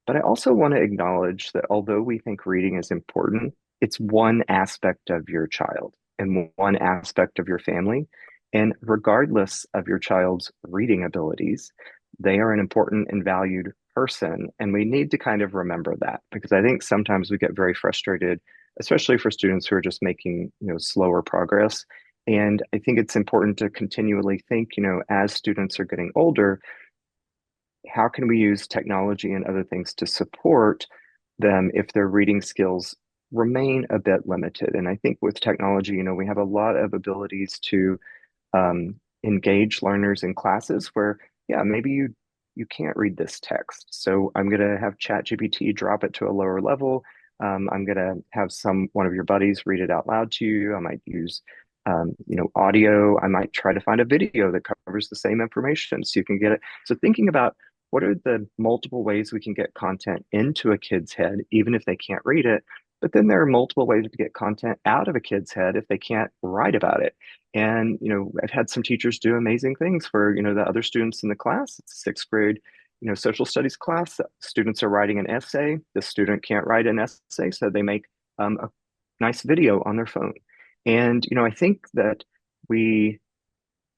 But I also want to acknowledge that although we think reading is important, it's one aspect of your child and one aspect of your family. And regardless of your child's reading abilities, they are an important and valued person. And we need to kind of remember that because I think sometimes we get very frustrated, especially for students who are just making, slower progress. And I think it's important to continually think, as students are getting older, how can we use technology and other things to support them if their reading skills remain a bit limited? And I think with technology, we have a lot of abilities to engage learners in classes where, yeah, maybe you can't read this text. So I'm going to have ChatGPT drop it to a lower level. I'm going to have one of your buddies read it out loud to you. I might use audio. I might try to find a video that covers the same information so you can get it. So thinking about what are the multiple ways we can get content into a kid's head, even if they can't read it. But then there are multiple ways to get content out of a kid's head if they can't write about it. And, I've had some teachers do amazing things for, the other students in the class. It's a sixth grade, social studies class. Students are writing an essay. The student can't write an essay, so they make a nice video on their phone. And, we,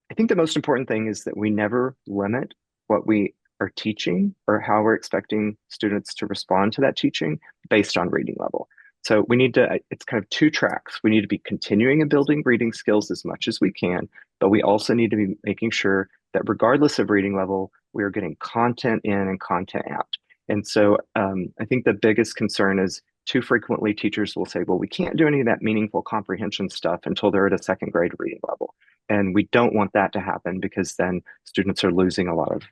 I think the most important thing is that we never limit what we are teaching or how we're expecting students to respond to that teaching based on reading level. So it's kind of two tracks. We need to be continuing and building reading skills as much as we can, but we also need to be making sure that regardless of reading level, we are getting content in and content out. And so I think the biggest concern is too frequently teachers will say, well, we can't do any of that meaningful comprehension stuff until they're at a second grade reading level. And we don't want that to happen because then students are losing a lot of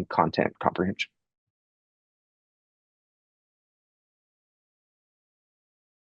content comprehension.